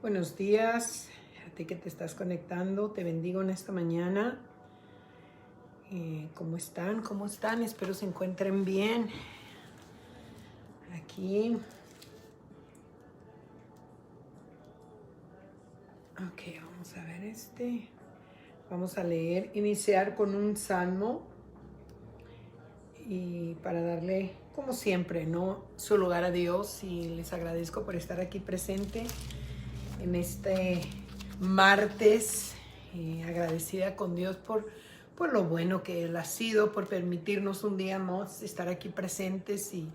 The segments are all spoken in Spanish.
Buenos días a ti que te estás conectando. Te bendigo en esta mañana. ¿Cómo están? ¿Cómo están? Espero se encuentren bien. Aquí. Ok, vamos a ver Vamos a iniciar con un salmo. Y para darle, como siempre, ¿no?, su lugar a Dios. Y les agradezco por estar aquí presente en este martes, agradecida con Dios por lo bueno que Él ha sido, por permitirnos un día más estar aquí presentes y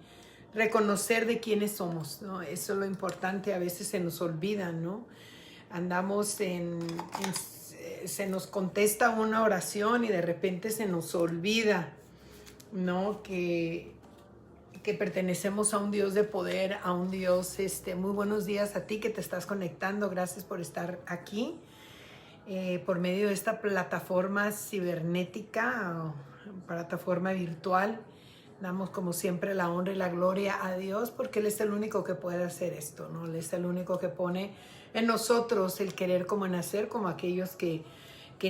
reconocer de quiénes somos, ¿no? Eso es lo importante, a veces se nos olvida, ¿no? Andamos se nos contesta una oración y de repente se nos olvida, ¿no?, que pertenecemos a un Dios de poder, a un Dios. Muy buenos días a ti que te estás conectando. Gracias por estar aquí por medio de esta plataforma cibernética o plataforma virtual. Damos como siempre la honra y la gloria a Dios porque Él es el único que puede hacer esto, ¿no? Él es el único que pone en nosotros el querer como en hacer, como aquellos que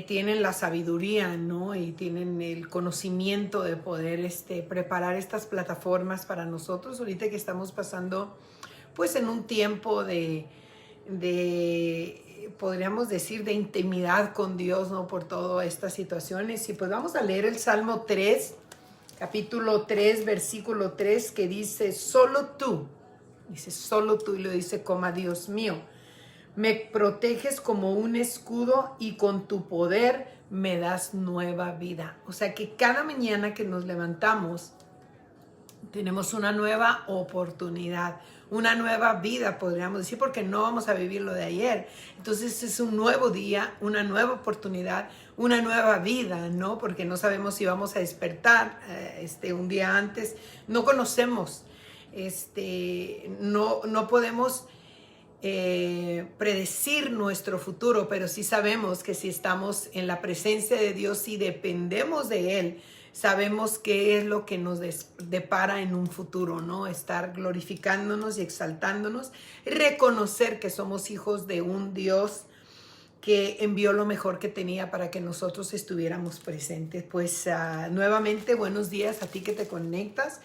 tienen la sabiduría, ¿no?, y tienen el conocimiento de poder preparar estas plataformas para nosotros. Ahorita que estamos pasando pues en un tiempo de podríamos decir, de intimidad con Dios, ¿no?, por todas estas situaciones. Y pues vamos a leer el Salmo 3, capítulo 3, versículo 3, que dice: solo tú, y lo dice coma, Dios mío, me proteges como un escudo y con tu poder me das nueva vida. O sea que cada mañana que nos levantamos tenemos una nueva oportunidad, una nueva vida, podríamos decir, porque no vamos a vivir lo de ayer. Entonces es un nuevo día, una nueva oportunidad, una nueva vida, ¿no? Porque no sabemos si vamos a despertar un día antes. No conocemos, no podemos predecir nuestro futuro, pero sí sabemos que si estamos en la presencia de Dios y dependemos de Él, sabemos qué es lo que nos depara en un futuro, ¿no? Estar glorificándonos y exaltándonos, y reconocer que somos hijos de un Dios que envió lo mejor que tenía para que nosotros estuviéramos presentes. Pues nuevamente, buenos días a ti que te conectas.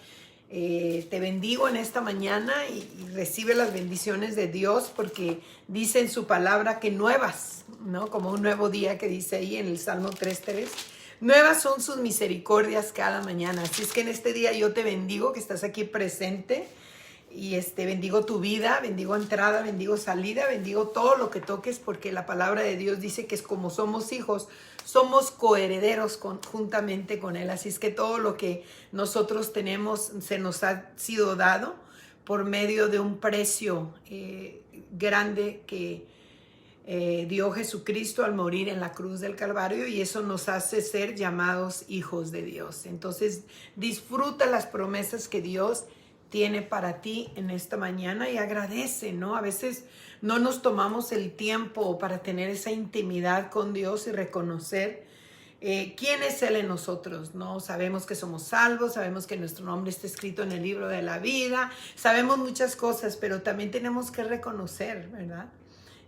Te bendigo en esta mañana y recibe las bendiciones de Dios, porque dice en su palabra que nuevas, ¿no?, como un nuevo día que dice ahí en el Salmo 3:3, nuevas son sus misericordias cada mañana. Así es que en este día yo te bendigo que estás aquí presente y bendigo tu vida, bendigo entrada, bendigo salida, bendigo todo lo que toques, porque la palabra de Dios dice que es como somos hijos, somos coherederos juntamente con Él. Así es que todo lo que nosotros tenemos se nos ha sido dado por medio de un precio grande que dio Jesucristo al morir en la cruz del Calvario, y eso nos hace ser llamados hijos de Dios. Entonces disfruta las promesas que Dios tiene para ti en esta mañana y agradece, ¿no? A veces no nos tomamos el tiempo para tener esa intimidad con Dios y reconocer quién es Él en nosotros, ¿no? Sabemos que somos salvos, sabemos que nuestro nombre está escrito en el libro de la vida, sabemos muchas cosas, pero también tenemos que reconocer, ¿verdad?,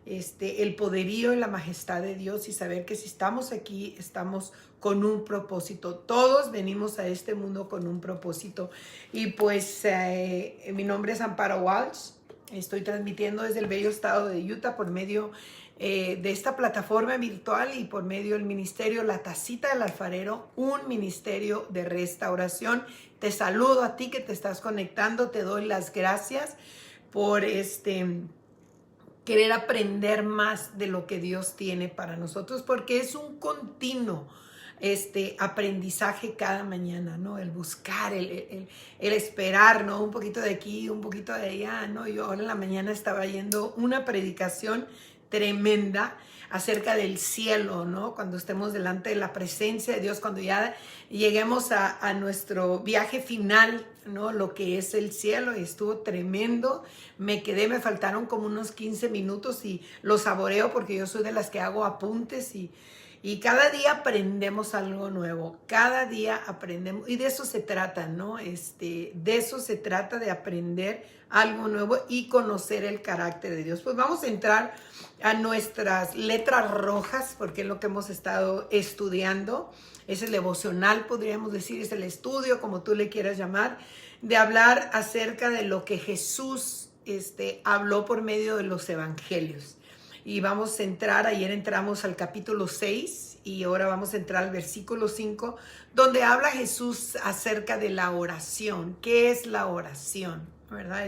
el poderío y la majestad de Dios, y saber que si estamos aquí, estamos con un propósito. Todos venimos a este mundo con un propósito. Y pues mi nombre es Amparo Walsh. Estoy transmitiendo desde el bello estado de Utah por medio de esta plataforma virtual y por medio del ministerio La Tacita del Alfarero, un ministerio de restauración. Te saludo a ti que te estás conectando. Te doy las gracias por querer aprender más de lo que Dios tiene para nosotros, porque es un continuo aprendizaje cada mañana, ¿no? El buscar, el esperar, ¿no? Un poquito de aquí, un poquito de allá, ¿no? Yo ahora en la mañana estaba yendo una predicación tremenda acerca del cielo, ¿no? Cuando estemos delante de la presencia de Dios, cuando ya lleguemos a nuestro viaje final, ¿no? Lo que es el cielo, y estuvo tremendo. Me faltaron como unos 15 minutos y lo saboreo porque yo soy de las que hago apuntes y cada día aprendemos algo nuevo, cada día aprendemos, y de eso se trata, ¿no? De eso se trata, de aprender algo nuevo y conocer el carácter de Dios. Pues vamos a entrar a nuestras letras rojas, porque es lo que hemos estado estudiando. Es el devocional, podríamos decir, es el estudio, como tú le quieras llamar, de hablar acerca de lo que Jesús habló por medio de los evangelios. Y vamos a entrar, ayer entramos al capítulo 6 y ahora vamos a entrar al versículo 5, donde habla Jesús acerca de la oración. ¿Qué es la oración? ¿Verdad?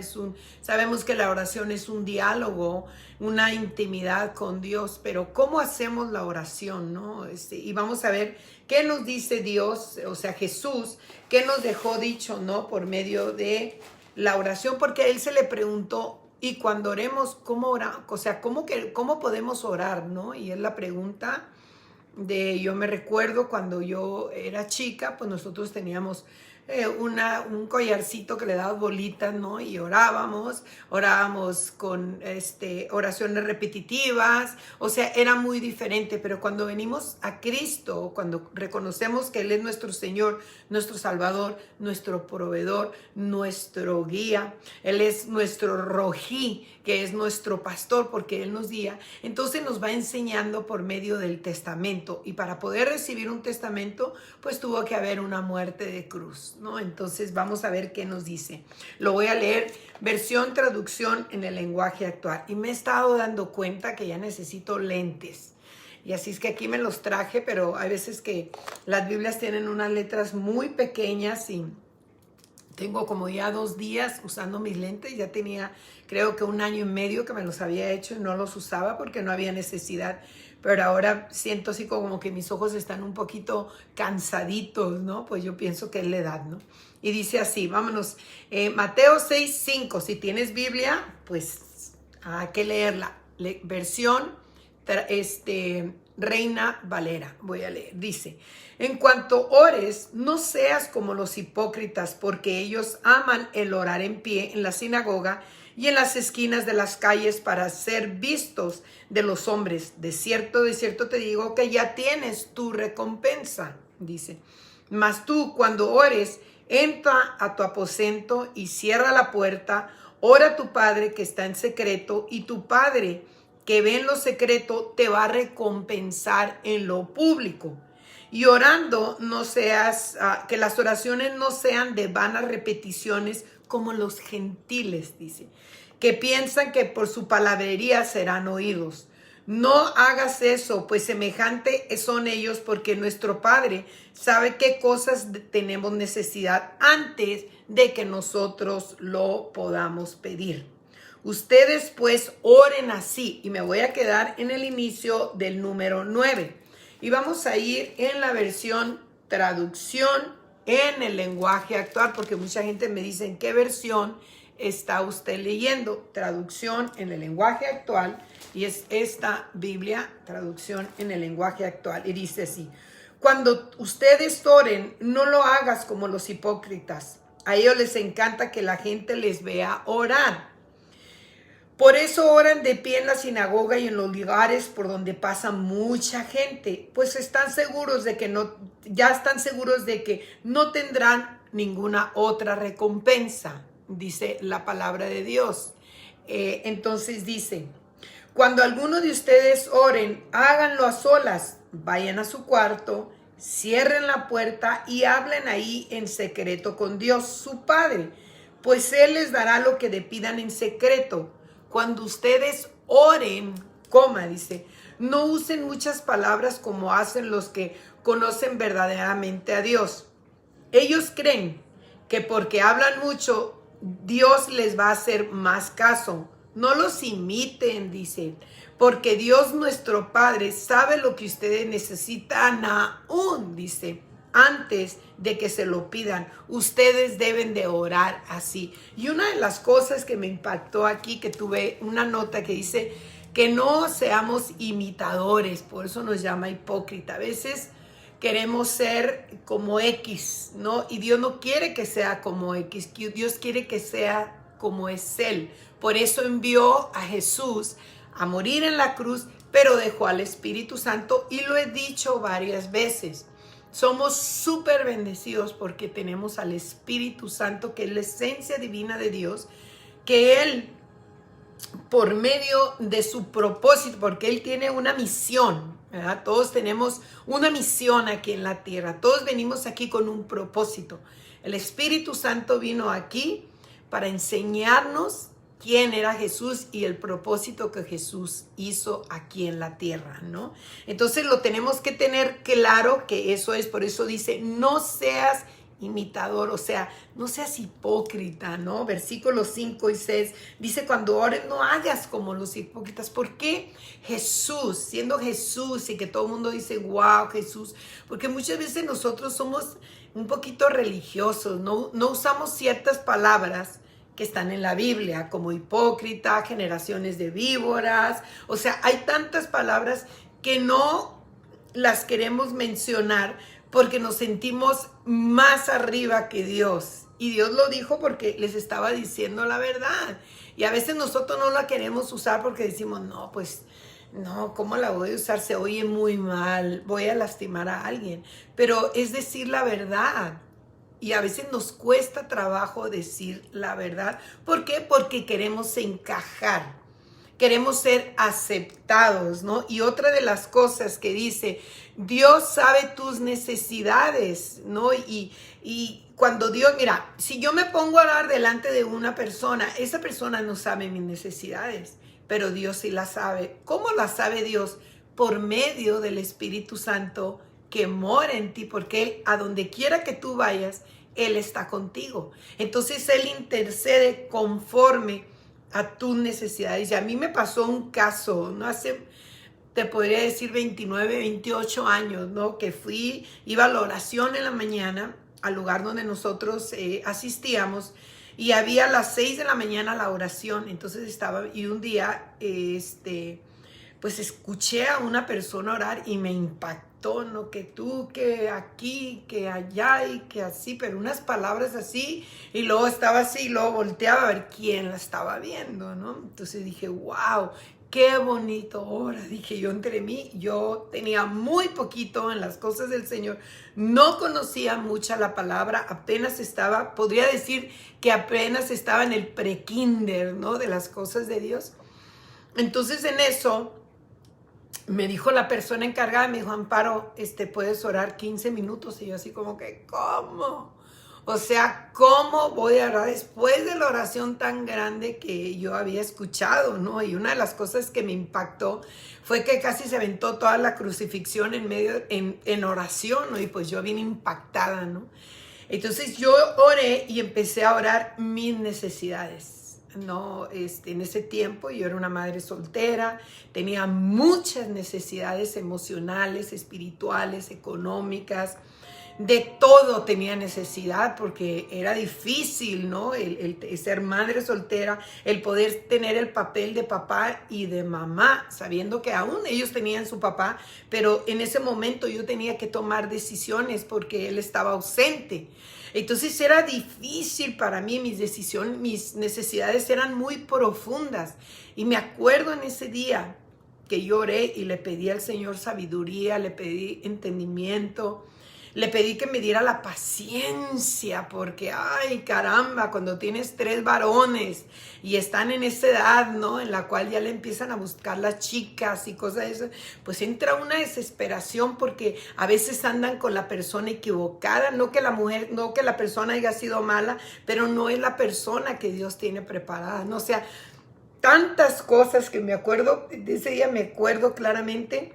Sabemos que la oración es un diálogo, una intimidad con Dios, pero ¿cómo hacemos la oración, no? Y vamos a ver qué nos dice Dios, o sea, Jesús, qué nos dejó dicho, ¿no? Por medio de la oración, porque a él se le preguntó, y cuando oremos, ¿cómo oramos? O sea, ¿cómo podemos orar, no? Y es la pregunta yo me recuerdo cuando yo era chica, pues nosotros teníamos un collarcito que le daba bolitas, ¿no? Y orábamos con oraciones repetitivas, o sea, era muy diferente, pero cuando venimos a Cristo, cuando reconocemos que Él es nuestro Señor, nuestro Salvador, nuestro proveedor, nuestro guía, Él es nuestro rojí, que es nuestro pastor, porque Él nos guía, entonces nos va enseñando por medio del testamento, y para poder recibir un testamento, pues tuvo que haber una muerte de cruz, ¿no? Entonces vamos a ver qué nos dice. Lo voy a leer, traducción en el lenguaje actual, y me he estado dando cuenta que ya necesito lentes, y así es que aquí me los traje, pero hay veces que las Biblias tienen unas letras muy pequeñas y tengo como ya 2 días usando mis lentes. Ya tenía, creo que 1 año y medio que me los había hecho y no los usaba porque no había necesidad. Pero ahora siento así como que mis ojos están un poquito cansaditos, ¿no? Pues yo pienso que es la edad, ¿no? Y dice así, vámonos. Mateo 6:5. Si tienes Biblia, pues hay que leerla. Versión Reina Valera, voy a leer. Dice: en cuanto ores, no seas como los hipócritas, porque ellos aman el orar en pie en la sinagoga y en las esquinas de las calles para ser vistos de los hombres. De cierto te digo que ya tienes tu recompensa, dice. Mas tú, cuando ores, entra a tu aposento y cierra la puerta, ora a tu Padre que está en secreto, y tu Padre que ve en lo secreto te va a recompensar en lo público. Y orando, que las oraciones no sean de vanas repeticiones como los gentiles, dice, que piensan que por su palabrería serán oídos. No hagas eso, pues semejante son ellos, porque nuestro Padre sabe qué cosas tenemos necesidad antes de que nosotros lo podamos pedir. Ustedes pues oren así, y me voy a quedar en el inicio del número 9. Y vamos a ir en la versión traducción en el lenguaje actual, porque mucha gente me dice, ¿en qué versión está usted leyendo? Traducción en el lenguaje actual, y es esta Biblia, traducción en el lenguaje actual. Y dice así: cuando ustedes oren, no lo hagas como los hipócritas. A ellos les encanta que la gente les vea orar. Por eso oran de pie en la sinagoga y en los lugares por donde pasa mucha gente, pues están seguros de que no tendrán ninguna otra recompensa, dice la palabra de Dios. Entonces dice: cuando alguno de ustedes oren, háganlo a solas, vayan a su cuarto, cierren la puerta y hablen ahí en secreto con Dios, su Padre, pues Él les dará lo que le pidan en secreto. Cuando ustedes oren, dice, no usen muchas palabras como hacen los que conocen verdaderamente a Dios. Ellos creen que porque hablan mucho, Dios les va a hacer más caso. No los imiten, dice, porque Dios nuestro Padre sabe lo que ustedes necesitan aún, dice, antes de que se lo pidan. Ustedes deben de orar así. Y una de las cosas que me impactó aquí, que tuve una nota que dice que no seamos imitadores, por eso nos llama hipócrita. A veces queremos ser como X, ¿no? Y Dios no quiere que sea como X, Dios quiere que sea como es Él. Por eso envió a Jesús a morir en la cruz, pero dejó al Espíritu Santo, y lo he dicho varias veces. Somos súper bendecidos porque tenemos al Espíritu Santo, que es la esencia divina de Dios, que Él, por medio de su propósito, porque Él tiene una misión, ¿verdad? Todos tenemos una misión aquí en la tierra, todos venimos aquí con un propósito. El Espíritu Santo vino aquí para enseñarnos quién era Jesús y el propósito que Jesús hizo aquí en la tierra, ¿no? Entonces lo tenemos que tener claro que eso es, por eso dice, no seas imitador, o sea, no seas hipócrita, ¿no? Versículos 5 y 6 dice, cuando ores no hagas como los hipócritas. ¿Por qué Jesús, siendo Jesús y que todo el mundo dice, wow, Jesús? Porque muchas veces nosotros somos un poquito religiosos, no usamos ciertas palabras que están en la Biblia, como hipócrita, generaciones de víboras. O sea, hay tantas palabras que no las queremos mencionar porque nos sentimos más arriba que Dios. Y Dios lo dijo porque les estaba diciendo la verdad. Y a veces nosotros no la queremos usar porque decimos, no, pues, no, ¿cómo la voy a usar? Se oye muy mal, voy a lastimar a alguien. Pero es decir la verdad. Y a veces nos cuesta trabajo decir la verdad. ¿Por qué? Porque queremos encajar, queremos ser aceptados, ¿no? Y otra de las cosas que dice, Dios sabe tus necesidades, ¿no? Y cuando Dios, mira, si yo me pongo a hablar delante de una persona, esa persona no sabe mis necesidades, pero Dios sí las sabe. ¿Cómo las sabe Dios? Por medio del Espíritu Santo que mora en ti, porque Él, a donde quiera que tú vayas, Él está contigo. Entonces Él intercede conforme a tus necesidades. Y a mí me pasó un caso, no hace, te podría decir 29, 28 años, ¿no? Que iba a la oración en la mañana, al lugar donde nosotros asistíamos, y había a las 6 de la mañana la oración. Entonces y un día, pues escuché a una persona orar y me impactó, ¿no? Que tú, que aquí, que allá y que así, pero unas palabras así, y luego estaba así, y luego volteaba a ver quién la estaba viendo, ¿no? Entonces dije, wow, qué bonito ora. Dije yo entre mí, yo tenía muy poquito en las cosas del Señor, no conocía mucha la palabra, apenas estaba, podría decir que apenas estaba en el prekinder, ¿no? De las cosas de Dios. Entonces en eso me dijo la persona encargada, me dijo, Amparo, puedes orar 15 minutos. Y yo así como que, ¿cómo? O sea, ¿cómo voy a orar después de la oración tan grande que yo había escuchado, ¿no? Y una de las cosas que me impactó fue que casi se aventó toda la crucifixión en oración, ¿no? Y pues yo vine impactada, ¿no? Entonces yo oré y empecé a orar mis necesidades. No, en ese tiempo yo era una madre soltera, tenía muchas necesidades emocionales, espirituales, económicas, de todo tenía necesidad porque era difícil, ¿no? El ser madre soltera, el poder tener el papel de papá y de mamá, sabiendo que aún ellos tenían su papá, pero en ese momento yo tenía que tomar decisiones porque él estaba ausente. Entonces era difícil para mí, mis necesidades eran muy profundas. Y me acuerdo en ese día que lloré y le pedí al Señor sabiduría, le pedí entendimiento, le pedí que me diera la paciencia, porque, ay, caramba, cuando tienes 3 varones y están en esa edad, ¿no? En la cual ya le empiezan a buscar las chicas y cosas de eso, pues entra una desesperación porque a veces andan con la persona equivocada, no que la persona haya sido mala, pero no es la persona que Dios tiene preparada, ¿no? O sea, tantas cosas que me acuerdo, de ese día me acuerdo claramente.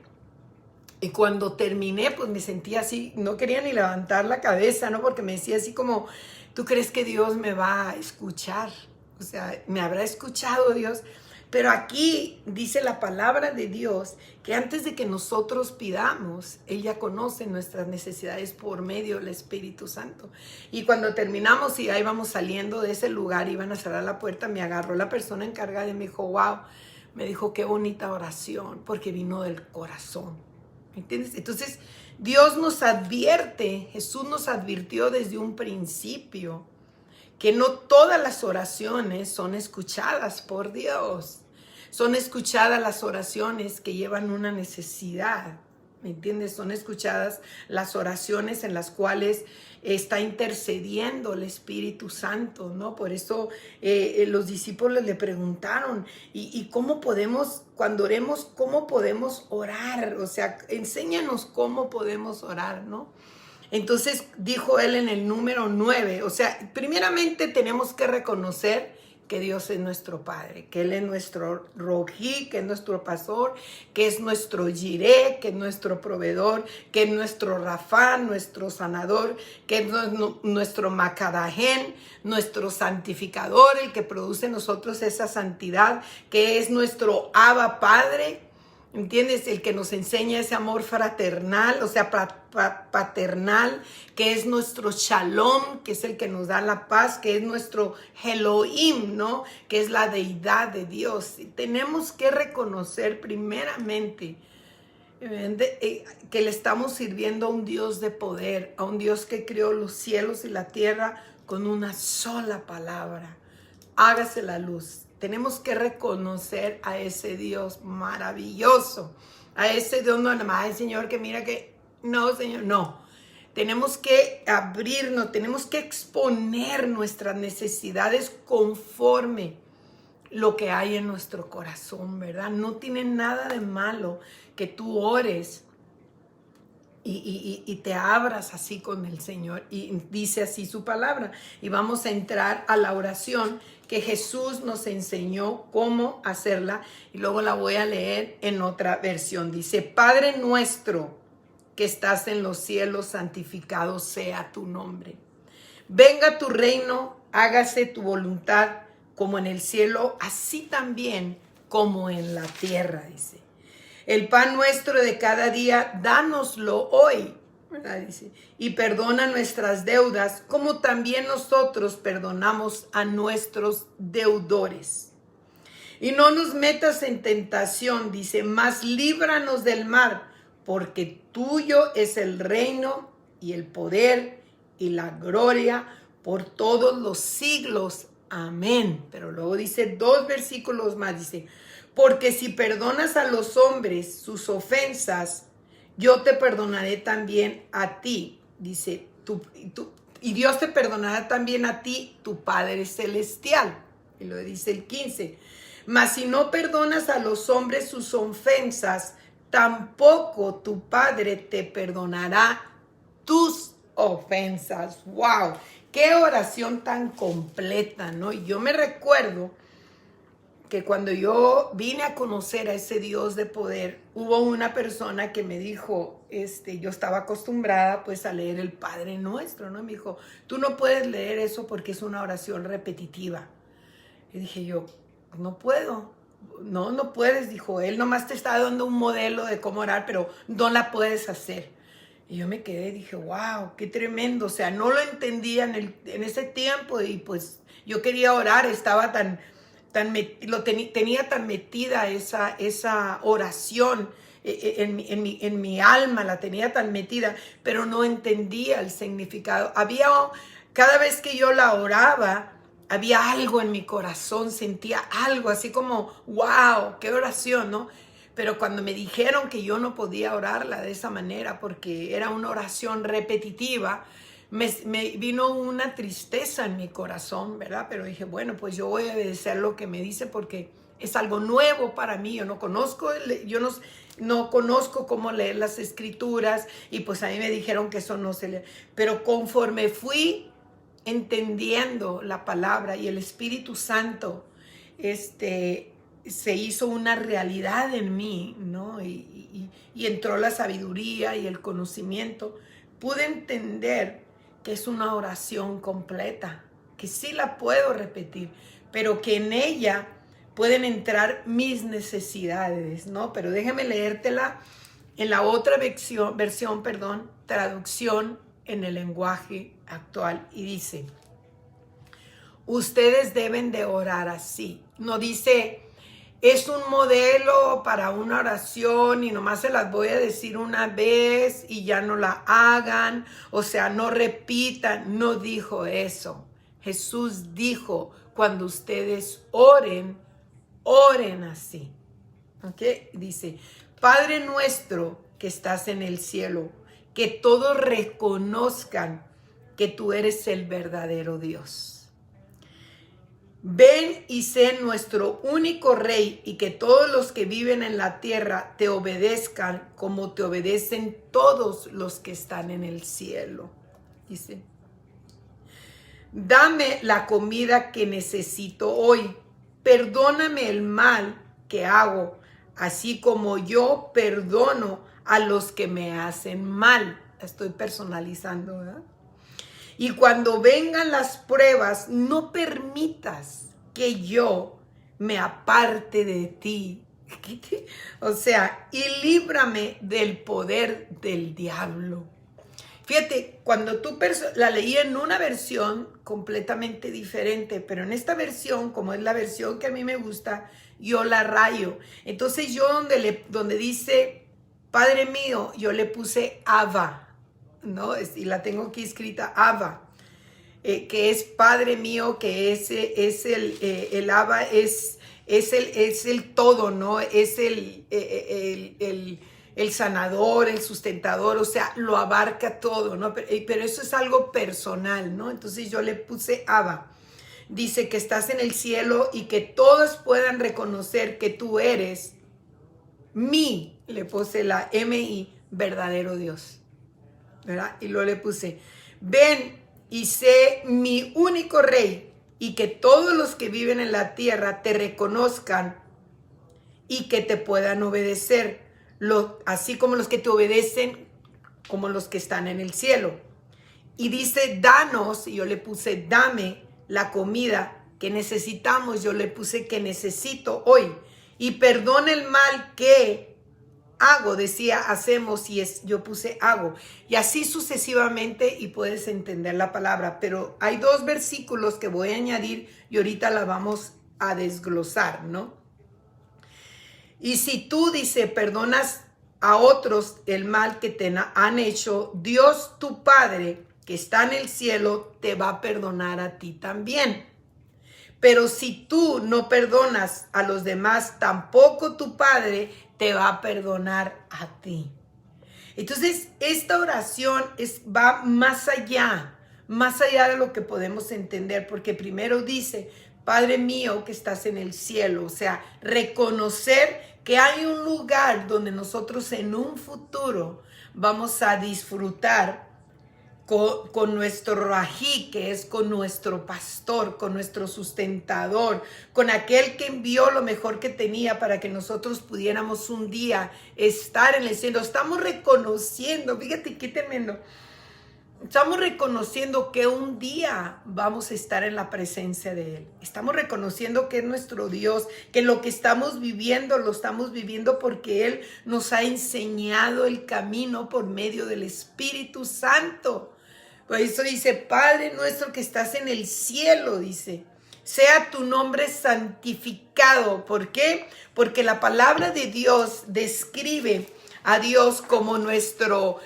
Y cuando terminé, pues me sentía así, no quería ni levantar la cabeza, ¿no? Porque me decía así como, ¿tú crees que Dios me va a escuchar? O sea, ¿me habrá escuchado Dios? Pero aquí dice la palabra de Dios que antes de que nosotros pidamos, Él ya conoce nuestras necesidades por medio del Espíritu Santo. Y cuando terminamos y ahí vamos saliendo de ese lugar, iban a cerrar la puerta, me agarró la persona encargada y me dijo, wow, me dijo, qué bonita oración, porque vino del corazón. ¿Me entiendes? Entonces, Dios nos advierte, Jesús nos advirtió desde un principio que no todas las oraciones son escuchadas por Dios. Son escuchadas las oraciones que llevan una necesidad. ¿Me entiendes? Son escuchadas las oraciones en las cuales está intercediendo el Espíritu Santo, ¿no? Por eso los discípulos le preguntaron, ¿y cómo podemos, cuando oremos, cómo podemos orar? O sea, enséñanos cómo podemos orar, ¿no? Entonces dijo él en el número 9, o sea, primeramente tenemos que reconocer que Dios es nuestro Padre, que Él es nuestro Rojí, que es nuestro pastor, que es nuestro Jireh, que es nuestro proveedor, que es nuestro Rafá, nuestro sanador, que es nuestro Macadajen, nuestro santificador, el que produce en nosotros esa santidad, que es nuestro Abba Padre. ¿Entiendes? El que nos enseña ese amor fraternal, o sea, paternal, que es nuestro Shalom, que es el que nos da la paz, que es nuestro Elohim, ¿no? Que es la deidad de Dios. Y tenemos que reconocer primeramente que le estamos sirviendo a un Dios de poder, a un Dios que creó los cielos y la tierra con una sola palabra. Hágase la luz. Tenemos que reconocer a ese Dios maravilloso, a ese Dios no nada más, Señor, que mira que, no, Señor, no. Tenemos que abrirnos, tenemos que exponer nuestras necesidades conforme lo que hay en nuestro corazón, ¿verdad? No tiene nada de malo que tú ores y te abras así con el Señor, y dice así su palabra. Y vamos a entrar a la oración que Jesús nos enseñó cómo hacerla, y luego la voy a leer en otra versión. Dice, Padre nuestro que estás en los cielos, santificado sea tu nombre. Venga tu reino, hágase tu voluntad, como en el cielo, así también como en la tierra, dice. El pan nuestro de cada día, dánoslo hoy, ¿verdad? Dice, y perdona nuestras deudas, como también nosotros perdonamos a nuestros deudores. Y no nos metas en tentación, dice, mas líbranos del mal, porque tuyo es el reino y el poder y la gloria por todos los siglos. Amén. Pero luego dice 2 versículos más, dice, porque si perdonas a los hombres sus ofensas, yo te perdonaré también a ti. Dice, y Dios te perdonará también a ti, tu Padre Celestial. Y lo dice el 15. Mas si no perdonas a los hombres sus ofensas, tampoco tu Padre te perdonará tus ofensas. ¡Wow! ¡Qué oración tan completa!, ¿no? Y yo me recuerdo que cuando yo vine a conocer a ese Dios de poder, hubo una persona que me dijo, yo estaba acostumbrada pues a leer el Padre Nuestro, ¿no? Me dijo, tú no puedes leer eso porque es una oración repetitiva. Y dije yo, no puedo. No, no puedes, dijo. Él nomás te está dando un modelo de cómo orar, pero no la puedes hacer. Y yo me quedé, dije, wow, qué tremendo. O sea, no lo entendía en ese tiempo, y pues yo quería orar, estaba tenía tan metida esa oración en mi alma, la tenía tan metida, pero no entendía el significado. Cada vez que yo la oraba, había algo en mi corazón, sentía algo así como, wow, qué oración, ¿no? Pero cuando me dijeron que yo no podía orarla de esa manera porque era una oración repetitiva, me vino una tristeza en mi corazón, ¿verdad? Pero dije, bueno, pues yo voy a obedecer lo que me dice porque es algo nuevo para mí. Yo no conozco cómo leer las escrituras, y pues a mí me dijeron que eso no se lee. Pero conforme fui entendiendo la palabra y el Espíritu Santo se hizo una realidad en mí, ¿no? Y entró la sabiduría y el conocimiento, pude entender que es una oración completa, que sí la puedo repetir, pero que en ella pueden entrar mis necesidades, ¿no? Pero déjame leértela en la otra versión, traducción en el lenguaje actual, y dice, ustedes deben de orar así. No dice, es un modelo para una oración y nomás se las voy a decir una vez y ya no la hagan, o sea, no repitan. No dijo eso. Jesús dijo, cuando ustedes oren, oren así. ¿Ok? Dice, Padre nuestro que estás en el cielo, que todos reconozcan que tú eres el verdadero Dios. Ven y sé nuestro único Rey y que todos los que viven en la tierra te obedezcan como te obedecen todos los que están en el cielo. Dice, dame la comida que necesito hoy. Perdóname el mal que hago, así como yo perdono a los que me hacen mal. Estoy personalizando, ¿verdad? Y cuando vengan las pruebas, no permitas que yo me aparte de ti. O sea, y líbrame del poder del diablo. Fíjate, cuando tú la leí en una versión completamente diferente, pero en esta versión, como es la versión que a mí me gusta, yo la rayo. Entonces yo donde dice, Padre mío, yo le puse Abba. ¿No? Y la tengo aquí escrita, Abba, que es Padre mío, que es el Abba, es el todo, ¿no? Es el sanador, el sustentador, o sea, lo abarca todo, ¿no? Pero eso es algo personal, ¿no? Entonces yo le puse Abba. Dice que estás en el cielo y que todos puedan reconocer que tú eres le puse la M-I, verdadero Dios. ¿Verdad? Y luego le puse, ven y sé mi único Rey y que todos los que viven en la tierra te reconozcan y que te puedan obedecer, así como los que te obedecen, como los que están en el cielo. Y dice, danos, y yo le puse, dame la comida que necesitamos, yo le puse que necesito hoy, y perdona el mal que hago, decía hacemos, y yo puse hago, y así sucesivamente, y puedes entender la palabra. Pero hay dos versículos que voy a añadir y ahorita la vamos a desglosar, ¿no? Y si tú, dice, perdonas a otros el mal que te han hecho, Dios tu Padre que está en el cielo te va a perdonar a ti también. Pero si tú no perdonas a los demás, tampoco tu Padre te va a perdonar a ti. Entonces, esta oración va más allá de lo que podemos entender, porque primero dice, Padre mío que estás en el cielo, o sea, reconocer que hay un lugar donde nosotros en un futuro vamos a disfrutar con nuestro rají, que es con nuestro pastor, con nuestro sustentador, con aquel que envió lo mejor que tenía para que nosotros pudiéramos un día estar en el cielo. Estamos reconociendo, fíjate qué tremendo, estamos reconociendo que un día vamos a estar en la presencia de Él. Estamos reconociendo que es nuestro Dios, que lo que estamos viviendo, lo estamos viviendo porque Él nos ha enseñado el camino por medio del Espíritu Santo. Por eso dice, Padre nuestro que estás en el cielo, dice, sea tu nombre santificado. ¿Por qué? Porque la palabra de Dios describe a Dios como nuestro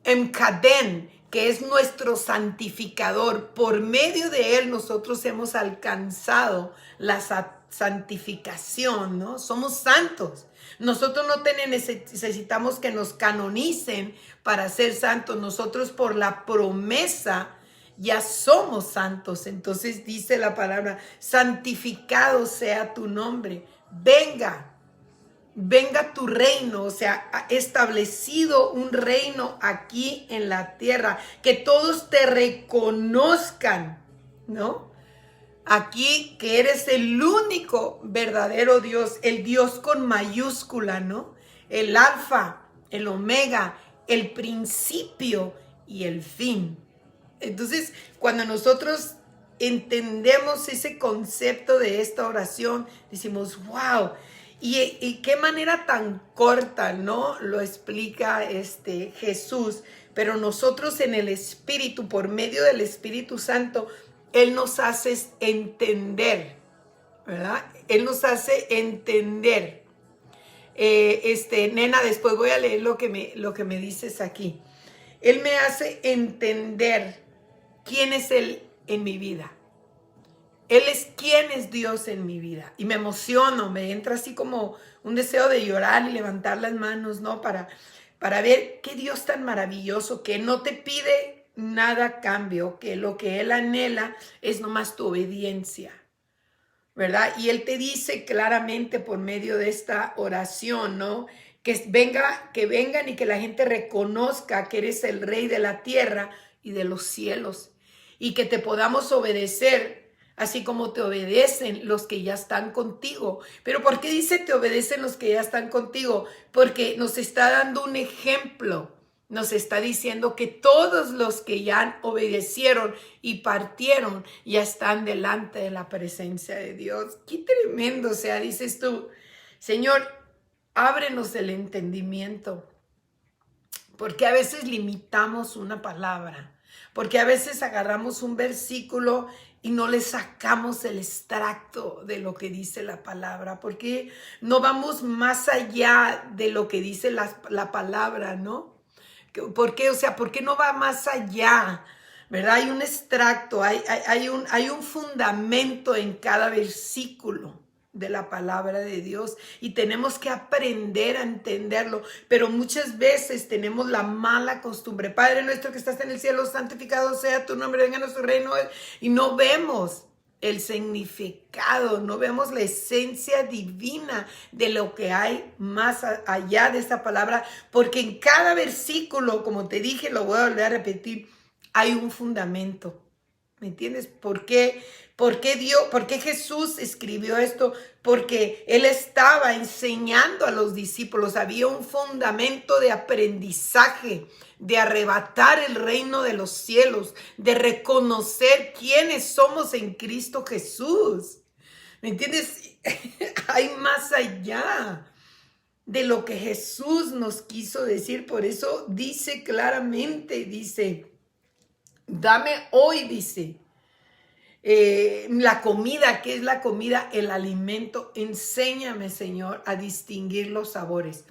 Emkaden, que es nuestro santificador. Por medio de Él nosotros hemos alcanzado la santificación, ¿no? Somos santos. Nosotros no necesitamos que nos canonicen para ser santos. Nosotros por la promesa ya somos santos. Entonces dice la palabra, santificado sea tu nombre. Venga tu reino, o sea, ha establecido un reino aquí en la tierra, que todos te reconozcan, ¿no? Aquí que eres el único verdadero Dios, el Dios con mayúscula, ¿no? El alfa, el omega, el principio y el fin. Entonces, cuando nosotros entendemos ese concepto de esta oración, decimos, wow, y qué manera tan corta, ¿no? Lo explica Jesús, pero nosotros en el Espíritu, por medio del Espíritu Santo, Él nos hace entender ¿verdad? Él nos hace entender. Nena, después voy a leer lo que me dices aquí. Él me hace entender quién es Él en mi vida. Él es quién es Dios en mi vida. Y me emociono, me entra así como un deseo de llorar y levantar las manos, ¿no? Para ver qué Dios tan maravilloso, que no te pide nada a cambio, que lo que Él anhela es nomás tu obediencia, ¿verdad? Y Él te dice claramente por medio de esta oración, ¿no? Que vengan y que la gente reconozca que eres el Rey de la tierra y de los cielos, y que te podamos obedecer así como te obedecen los que ya están contigo. Pero ¿por qué dice te obedecen los que ya están contigo? Porque nos está dando un ejemplo. Nos está diciendo que todos los que ya obedecieron y partieron ya están delante de la presencia de Dios. Qué tremendo, o sea, dices tú, Señor, ábrenos el entendimiento, porque a veces limitamos una palabra, porque a veces agarramos un versículo y no le sacamos el extracto de lo que dice la palabra, porque no vamos más allá de lo que dice la palabra, ¿no? ¿Por qué? O sea, ¿por qué no va más allá? ¿Verdad? Hay un extracto, hay un fundamento en cada versículo de la palabra de Dios y tenemos que aprender a entenderlo, pero muchas veces tenemos la mala costumbre. Padre nuestro que estás en el cielo, santificado sea tu nombre, venga a nuestro reino, y no vemos el significado, no vemos la esencia divina de lo que hay más allá de esta palabra, porque en cada versículo, como te dije, lo voy a volver a repetir, hay un fundamento. ¿Me entiendes? ¿Por qué Jesús escribió esto? Porque Él estaba enseñando a los discípulos. Había un fundamento de aprendizaje, de arrebatar el reino de los cielos, de reconocer quiénes somos en Cristo Jesús. ¿Me entiendes? Hay más allá de lo que Jesús nos quiso decir. Por eso dice claramente, dice, dame hoy, dice, la comida. ¿Qué es la comida? El alimento. Enséñame, Señor, a distinguir los sabores.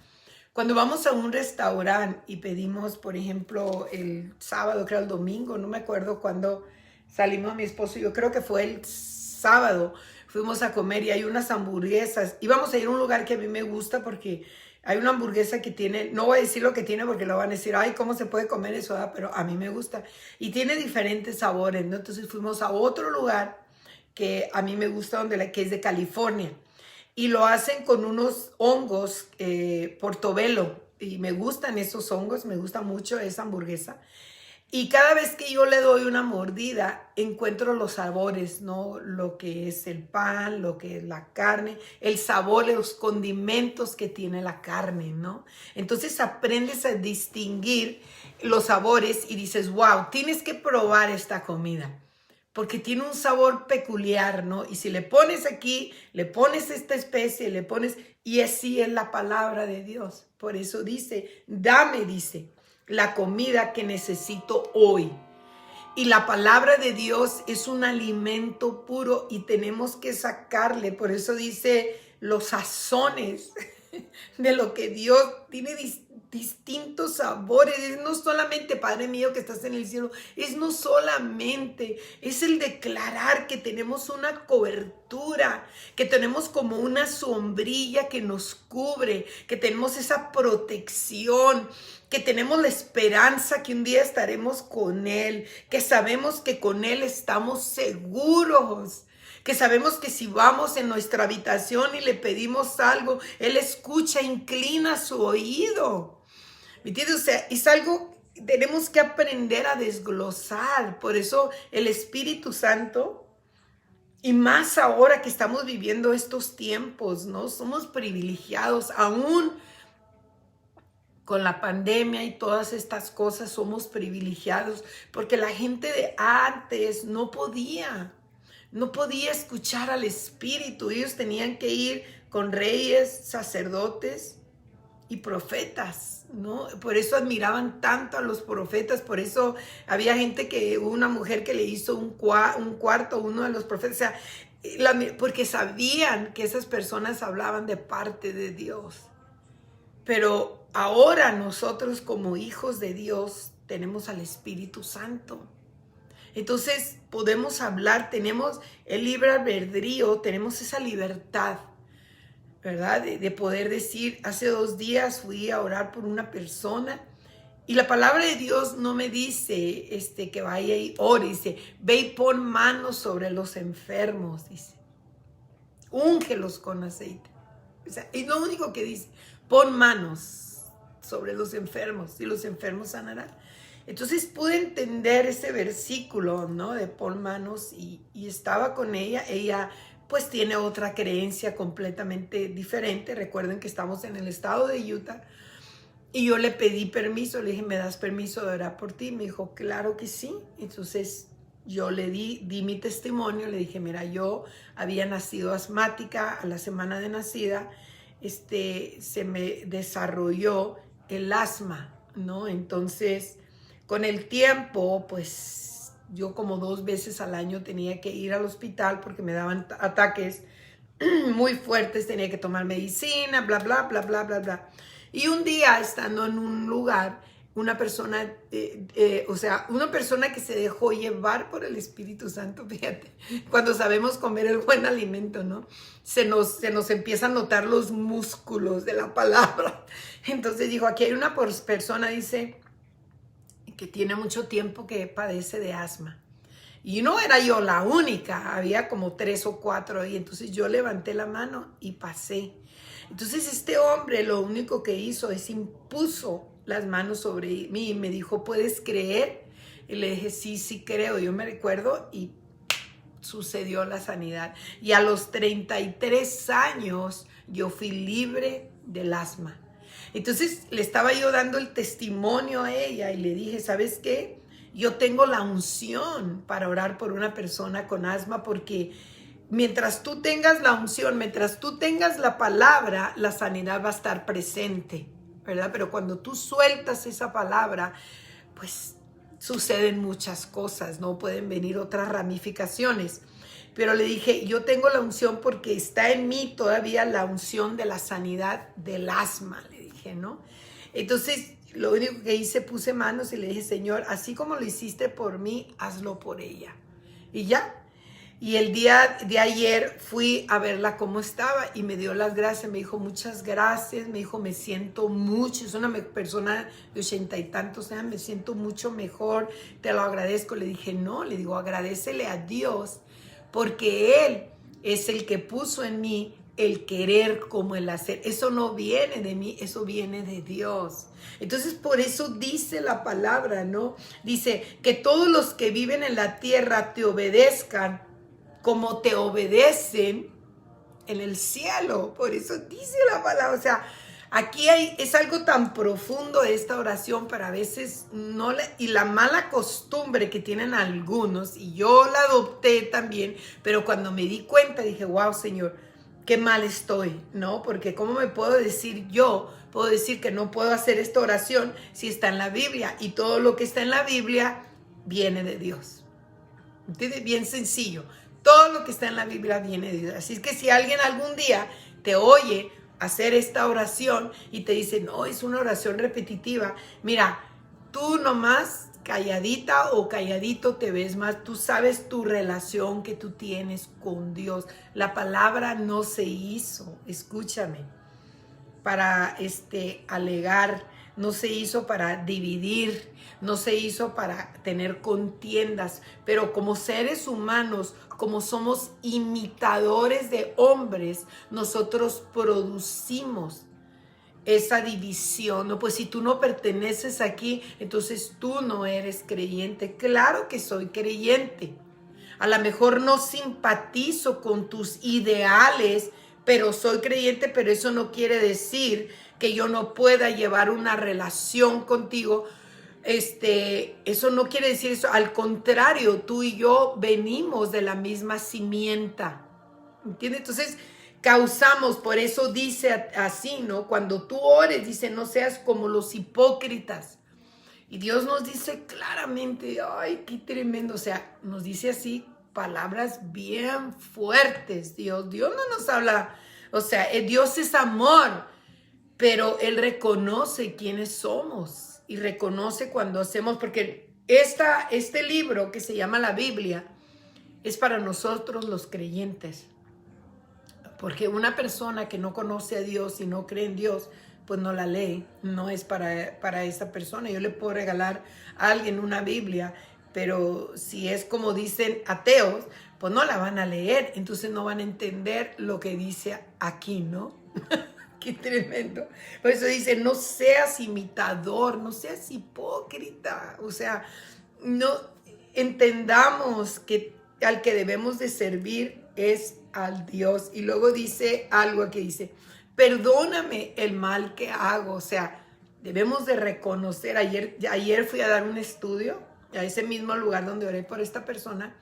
Cuando vamos a un restaurante y pedimos, por ejemplo, el sábado, creo el domingo, no me acuerdo cuándo salimos mi esposo, yo creo que fue el sábado, fuimos a comer y hay unas hamburguesas. Íbamos a ir a un lugar que a mí me gusta porque hay una hamburguesa que tiene, no voy a decir lo que tiene porque lo van a decir, ay, ¿cómo se puede comer eso? Pero a mí me gusta. Y tiene diferentes sabores, ¿no? Entonces fuimos a otro lugar que a mí me gusta, que es de California. Y lo hacen con unos hongos portobelo. Y me gustan esos hongos, me gusta mucho esa hamburguesa. Y cada vez que yo le doy una mordida, encuentro los sabores, ¿no? Lo que es el pan, lo que es la carne, el sabor, los condimentos que tiene la carne, ¿no? Entonces aprendes a distinguir los sabores y dices, wow, tienes que probar esta comida, porque tiene un sabor peculiar, ¿no? Y si le pones aquí, le pones esta especie, le pones, y así es la palabra de Dios. Por eso dice, dame, dice, la comida que necesito hoy. Y la palabra de Dios es un alimento puro y tenemos que sacarle. Por eso dice los sazones de lo que Dios tiene distintos sabores. Es no solamente, Padre mío que estás en el cielo, es no solamente, es el declarar que tenemos una cobertura, que tenemos como una sombrilla que nos cubre, que tenemos esa protección, que tenemos la esperanza que un día estaremos con Él, que sabemos que con Él estamos seguros, que sabemos que si vamos en nuestra habitación y le pedimos algo, Él escucha, inclina su oído. ¿Me entiendes? O sea, es algo que tenemos que aprender a desglosar. Por eso el Espíritu Santo, y más ahora que estamos viviendo estos tiempos, ¿no? Somos privilegiados, aún con la pandemia y todas estas cosas, somos privilegiados, porque la gente de antes no podía escuchar al Espíritu. Ellos tenían que ir con reyes, sacerdotes y profetas, ¿no? Por eso admiraban tanto a los profetas. Por eso había gente una mujer que le hizo un cuarto a uno de los profetas. O sea, porque sabían que esas personas hablaban de parte de Dios. Pero ahora nosotros como hijos de Dios tenemos al Espíritu Santo. Entonces podemos hablar, tenemos el libre albedrío, tenemos esa libertad, ¿verdad? De poder decir, hace 2 días fui a orar por una persona y la palabra de Dios no me dice que vaya y ore, dice, ve y pon manos sobre los enfermos, dice, úngelos con aceite. O sea, es lo único que dice, pon manos sobre los enfermos y los enfermos sanarán. Entonces pude entender ese versículo, ¿no? De pon manos y estaba con ella. Ella pues tiene otra creencia completamente diferente. Recuerden que estamos en el estado de Utah y yo le pedí permiso. Le dije, ¿me das permiso de orar por ti? Me dijo, claro que sí. Entonces yo le di mi testimonio. Le dije, mira, yo había nacido asmática. A la semana de nacida se me desarrolló el asma, ¿no? Entonces con el tiempo, pues yo como 2 veces al año tenía que ir al hospital porque me daban ataques muy fuertes, tenía que tomar medicina, bla, bla, bla, bla, bla, bla. Y un día, estando en un lugar, una persona, una persona que se dejó llevar por el Espíritu Santo, fíjate, cuando sabemos comer el buen alimento, ¿no? Se nos empiezan a notar los músculos de la palabra. Entonces dijo, aquí hay una persona, dice, que tiene mucho tiempo que padece de asma. Y no era yo la única, había como 3 o 4 y entonces yo levanté la mano y pasé. Entonces este hombre lo único que hizo es impuso las manos sobre mí y me dijo, ¿puedes creer? Y le dije, sí, sí creo, yo me recuerdo y sucedió la sanidad. Y a los 33 años yo fui libre del asma. Entonces le estaba yo dando el testimonio a ella y le dije, ¿sabes qué? Yo tengo la unción para orar por una persona con asma porque mientras tú tengas la unción, mientras tú tengas la palabra, la sanidad va a estar presente, ¿verdad? Pero cuando tú sueltas esa palabra, pues suceden muchas cosas, ¿no? Pueden venir otras ramificaciones. Pero le dije, yo tengo la unción porque está en mí todavía la unción de la sanidad del asma, le dije, ¿no? Entonces, lo único que hice, puse manos y le dije, Señor, así como lo hiciste por mí, hazlo por ella. Y ya. Y el día de ayer fui a verla cómo estaba y me dio las gracias, me dijo muchas gracias, me dijo me siento mucho, es una persona de 80 y tantos años, me siento mucho mejor, te lo agradezco. Le dije no, le digo agradécele a Dios porque Él es el que puso en mí el querer como el hacer. Eso no viene de mí, eso viene de Dios. Entonces por eso dice la palabra, ¿no? Dice que todos los que viven en la tierra te obedezcan como te obedecen en el cielo. Por eso dice la palabra. O sea, aquí es algo tan profundo esta oración, pero a veces y la mala costumbre que tienen algunos, y yo la adopté también, pero cuando me di cuenta dije, wow, Señor, qué mal estoy, ¿no? Porque ¿cómo me puedo decir yo? Puedo decir que no puedo hacer esta oración si está en la Biblia, y todo lo que está en la Biblia viene de Dios. ¿Entiendes? Bien sencillo. Todo lo que está en la Biblia viene de Dios. Así es que si alguien algún día te oye hacer esta oración y te dice, no, es una oración repetitiva, mira, tú nomás calladita o calladito te ves más, tú sabes tu relación que tú tienes con Dios. La palabra no se hizo, escúchame, para alegar, no se hizo para dividir, no se hizo para tener contiendas, pero como seres humanos, como somos imitadores de hombres, nosotros producimos esa división, ¿no? Pues si tú no perteneces aquí, entonces tú no eres creyente. Claro que soy creyente. A lo mejor no simpatizo con tus ideales, pero soy creyente, pero eso no quiere decir que yo no pueda llevar una relación contigo. Eso no quiere decir eso. Al contrario, tú y yo venimos de la misma simienta. ¿Entiendes? Entonces, causamos, por eso dice así, ¿no? Cuando tú ores, dice, no seas como los hipócritas. Y Dios nos dice claramente, ay, qué tremendo. O sea, nos dice así palabras bien fuertes. Dios no nos habla, o sea, Dios es amor, pero Él reconoce quiénes somos y reconoce cuando hacemos, porque este libro que se llama la Biblia es para nosotros los creyentes. Porque una persona que no conoce a Dios y no cree en Dios, pues no la lee, no es para esa persona. Yo le puedo regalar a alguien una Biblia, pero si es como dicen ateos, pues no la van a leer, entonces no van a entender lo que dice aquí, ¿no? Qué tremendo. Por eso dice, no seas imitador, no seas hipócrita. O sea, no entendamos que al que debemos de servir es al Dios. Y luego dice algo que dice, perdóname el mal que hago. O sea, debemos de reconocer. Ayer fui a dar un estudio a ese mismo lugar donde oré por esta persona.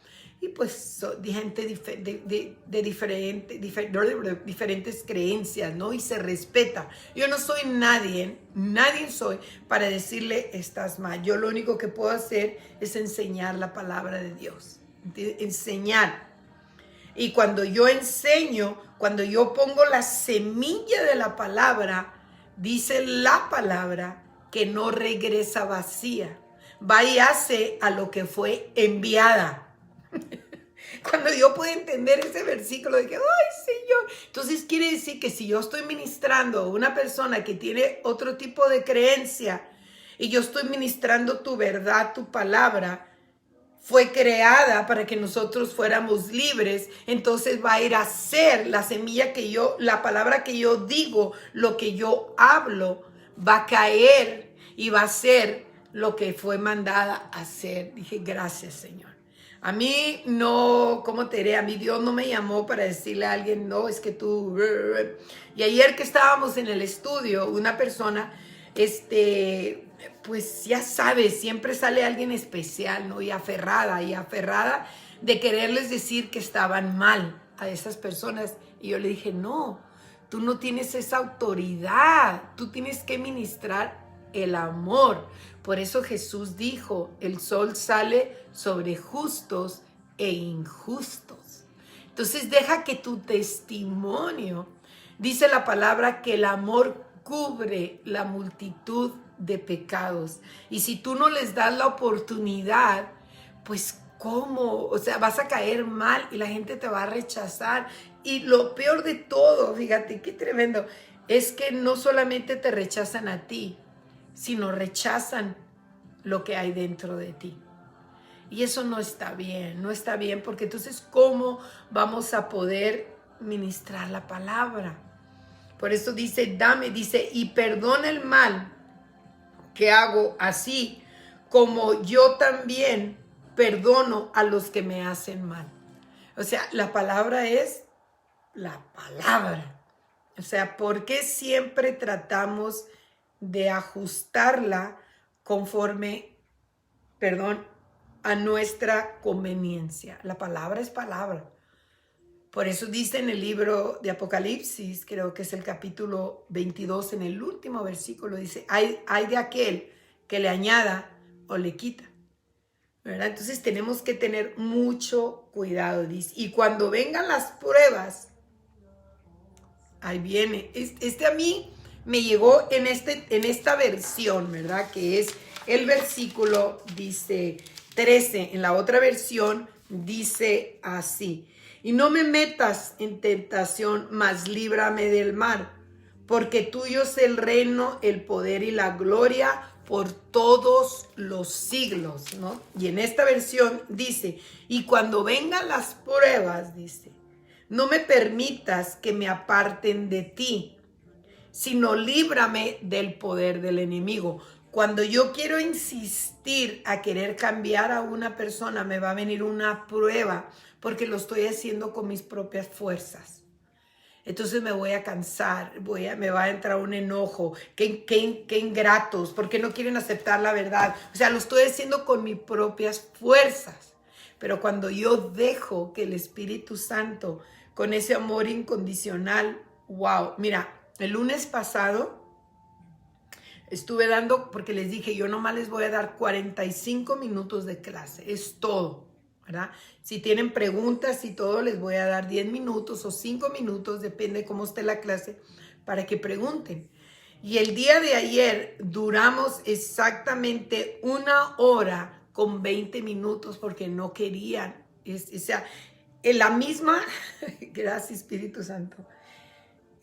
Y pues gente de diferentes creencias, ¿no? Y se respeta. Yo no soy nadie soy para decirle estás mal. Yo lo único que puedo hacer es enseñar la palabra de Dios. Enseñar. Y cuando yo enseño, cuando yo pongo la semilla de la palabra, dice la palabra que no regresa vacía. Va y hace a lo que fue enviada. Cuando yo puedo entender ese versículo de que, ay Señor, entonces quiere decir que si yo estoy ministrando a una persona que tiene otro tipo de creencia y yo estoy ministrando tu verdad, tu palabra, fue creada para que nosotros fuéramos libres, entonces va a ir a ser la semilla que la palabra que yo digo, lo que yo hablo, va a caer y va a ser lo que fue mandada a hacer. Dije, gracias Señor. A mí no, ¿cómo te diré? A mí Dios no me llamó para decirle a alguien, no, es que tú... Y ayer que estábamos en el estudio, una persona, pues ya sabes, siempre sale alguien especial, ¿no? Y aferrada de quererles decir que estaban mal a esas personas. Y yo le dije, no, tú no tienes esa autoridad, tú tienes que ministrar el amor. Por eso Jesús dijo, el sol sale sobre justos e injustos. Entonces deja que tu testimonio, dice la palabra que el amor cubre la multitud de pecados. Y si tú no les das la oportunidad, pues ¿cómo? O sea, vas a caer mal y la gente te va a rechazar. Y lo peor de todo, fíjate, qué tremendo, es que no solamente te rechazan a ti, sino rechazan lo que hay dentro de ti. Y eso no está bien, porque entonces ¿cómo vamos a poder ministrar la palabra? Por eso dice, y perdona el mal que hago, así como yo también perdono a los que me hacen mal. O sea, la palabra es la palabra. O sea, ¿por qué siempre tratamos de ajustarla conforme, a nuestra conveniencia? La palabra es palabra. Por eso dice en el libro de Apocalipsis, creo que es el capítulo 22, en el último versículo, dice, hay de aquel que le añada o le quita, ¿verdad? Entonces tenemos que tener mucho cuidado, dice. Y cuando vengan las pruebas, ahí viene. A mí me llegó en esta versión, ¿verdad? Que es el versículo, dice 13. En la otra versión dice así: y no me metas en tentación, mas líbrame del mal, porque tuyo es el reino, el poder y la gloria por todos los siglos, ¿no? Y en esta versión dice, y cuando vengan las pruebas, dice, no me permitas que me aparten de ti, sino líbrame del poder del enemigo. Cuando yo quiero insistir a querer cambiar a una persona, me va a venir una prueba, porque lo estoy haciendo con mis propias fuerzas. Entonces me voy a cansar, me va a entrar un enojo, qué ingratos, porque no quieren aceptar la verdad. O sea, lo estoy haciendo con mis propias fuerzas. Pero cuando yo dejo que el Espíritu Santo, con ese amor incondicional, wow, mira, el lunes pasado estuve dando, porque les dije, yo nomás les voy a dar 45 minutos de clase, es todo, ¿verdad? Si tienen preguntas y todo, les voy a dar 10 minutos o 5 minutos, depende cómo esté la clase, para que pregunten. Y el día de ayer duramos exactamente 1 hora con 20 minutos porque no querían. O sea, en la misma, gracias Espíritu Santo,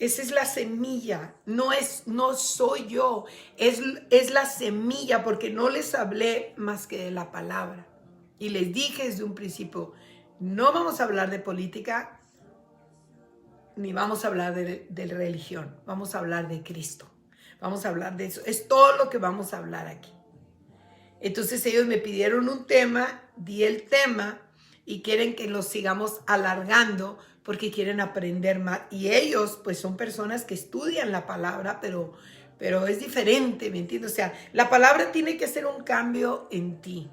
esa es la semilla, no soy yo, es la semilla, porque no les hablé más que de la palabra. Y les dije desde un principio, no vamos a hablar de política, ni vamos a hablar de religión, vamos a hablar de Cristo. Vamos a hablar de eso, es todo lo que vamos a hablar aquí. Entonces ellos me pidieron un tema, di el tema y quieren que lo sigamos alargando porque quieren aprender más. Y ellos pues son personas que estudian la palabra, pero es diferente, ¿me entiendes? O sea, la palabra tiene que hacer un cambio en ti.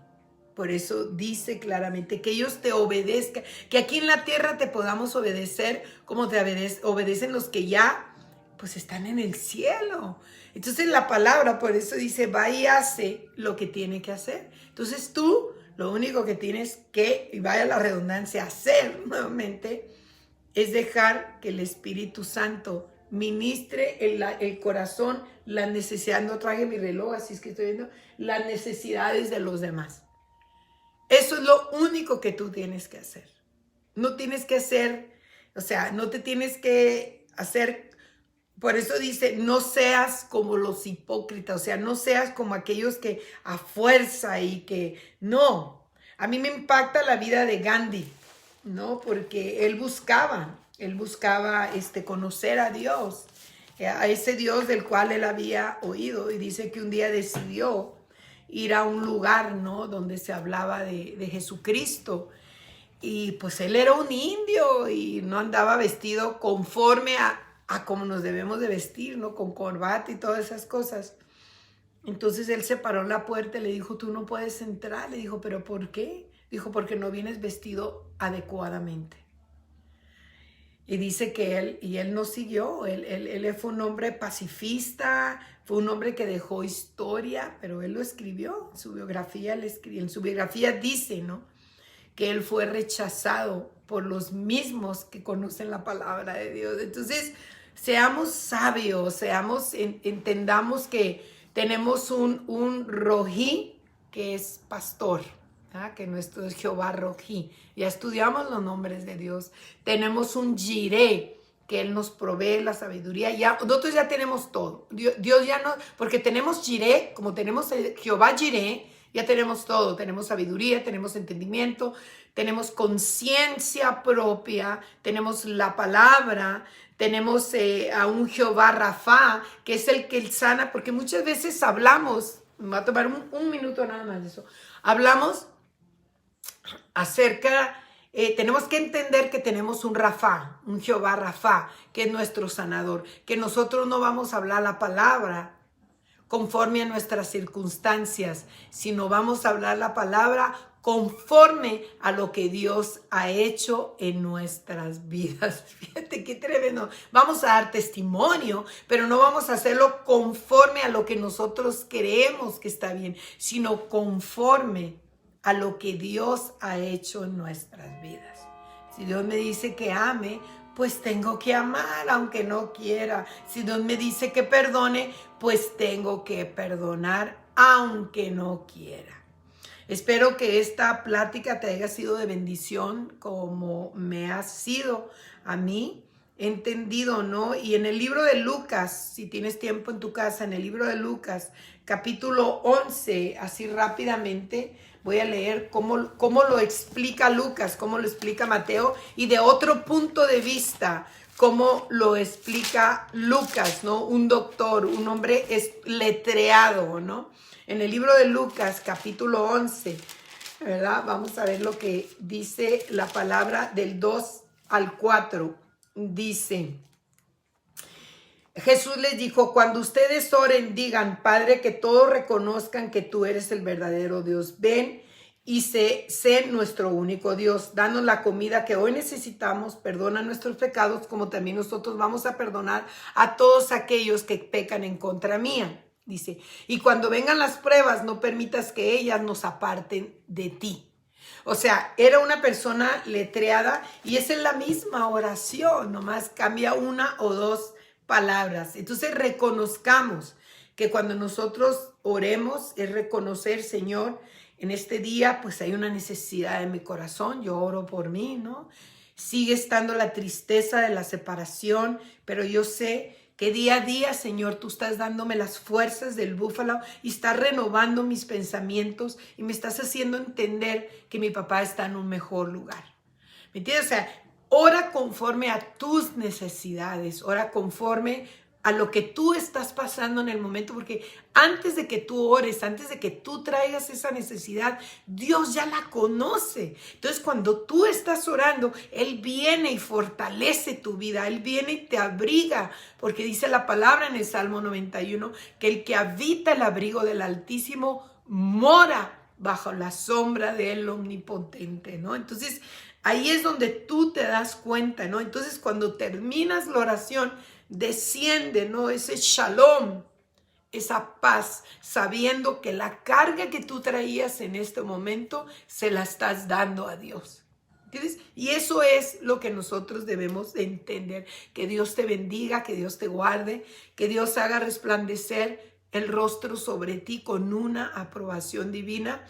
Por eso dice claramente que ellos te obedezcan, que aquí en la tierra te podamos obedecer como te obedecen los que ya pues están en el cielo. Entonces la palabra, por eso dice, va y hace lo que tiene que hacer. Entonces tú, lo único que tienes que, y vaya la redundancia, hacer nuevamente, es dejar que el Espíritu Santo ministre el corazón, las necesidades, no traje mi reloj, así es que estoy viendo, las necesidades de los demás. Eso es lo único que tú tienes que hacer. No tienes que hacer, o sea, no te tienes que hacer. Por eso dice, no seas como los hipócritas, o sea, no seas como aquellos que a fuerza y que no. A mí me impacta la vida de Gandhi, ¿no? Porque él buscaba conocer a Dios, a ese Dios del cual él había oído, y dice que un día decidió ir a un lugar, ¿no? Donde se hablaba de Jesucristo. Y pues él era un indio y no andaba vestido conforme a cómo nos debemos de vestir, ¿no? Con corbata y todas esas cosas. Entonces él se paró en la puerta y le dijo, tú no puedes entrar. Le dijo, ¿pero por qué? Dijo, porque no vienes vestido adecuadamente. Y dice que él no siguió, él fue un hombre pacifista, fue un hombre que dejó historia, pero él lo escribió, en su biografía dice, ¿no? Que él fue rechazado por los mismos que conocen la palabra de Dios. Entonces, seamos sabios, entendamos que tenemos un rojí que es pastor, que nuestro es Jehová rojí. Ya estudiamos los nombres de Dios. Tenemos un jiré, que Él nos provee la sabiduría. Ya, nosotros ya tenemos todo. Dios ya no, porque tenemos jiré, como tenemos Jehová jiré, ya tenemos todo, tenemos sabiduría, tenemos entendimiento, tenemos conciencia propia, tenemos la palabra, tenemos a un Jehová Rafa, que es el que Él sana, porque muchas veces hablamos, me va a tomar un minuto nada más de eso, hablamos acerca, tenemos que entender que tenemos un Rafa, un Jehová Rafa, que es nuestro sanador, que nosotros no vamos a hablar la palabra conforme a nuestras circunstancias, sino vamos a hablar la palabra conforme a lo que Dios ha hecho en nuestras vidas. Fíjate qué tremendo. Vamos a dar testimonio, pero no vamos a hacerlo conforme a lo que nosotros creemos que está bien, sino conforme a lo que Dios ha hecho en nuestras vidas. Si Dios me dice que ame, pues tengo que amar aunque no quiera. Si Dios me dice que perdone, pues tengo que perdonar aunque no quiera. Espero que esta plática te haya sido de bendición como me ha sido a mí. Entendido, ¿no? Y en el libro de Lucas, si tienes tiempo en tu casa, en el libro de Lucas, capítulo 11, así rápidamente voy a leer cómo lo explica Lucas, cómo lo explica Mateo, y de otro punto de vista, cómo lo explica Lucas, ¿no? Un doctor, un hombre letreado, ¿no? En el libro de Lucas, capítulo 11, ¿verdad? Vamos a ver lo que dice la palabra del 2 al 4. Dice, Jesús les dijo, cuando ustedes oren, digan, Padre, que todos reconozcan que tú eres el verdadero Dios. Ven y sé nuestro único Dios. Danos la comida que hoy necesitamos, perdona nuestros pecados, como también nosotros vamos a perdonar a todos aquellos que pecan en contra mía. Dice, y cuando vengan las pruebas, no permitas que ellas nos aparten de ti. O sea, era una persona letreada y esa es la misma oración, nomás cambia una o dos palabras. Entonces reconozcamos que cuando nosotros oremos es reconocer, Señor, en este día pues hay una necesidad en mi corazón, yo oro por mí, ¿no? Sigue estando la tristeza de la separación, pero yo sé que día a día, Señor, tú estás dándome las fuerzas del búfalo y estás renovando mis pensamientos y me estás haciendo entender que mi papá está en un mejor lugar. ¿Me entiendes? O sea, ora conforme a tus necesidades, ora conforme a lo que tú estás pasando en el momento, porque antes de que tú ores, antes de que tú traigas esa necesidad, Dios ya la conoce. Entonces, cuando tú estás orando, Él viene y fortalece tu vida, Él viene y te abriga, porque dice la palabra en el Salmo 91, que el que habita el abrigo del Altísimo mora bajo la sombra del Omnipotente, ¿no? Entonces, ahí es donde tú te das cuenta, ¿no? Entonces, cuando terminas la oración, desciende, ¿no? Ese shalom, esa paz, sabiendo que la carga que tú traías en este momento se la estás dando a Dios. ¿Entiendes? Y eso es lo que nosotros debemos de entender. Que Dios te bendiga, que Dios te guarde, que Dios haga resplandecer el rostro sobre ti con una aprobación divina.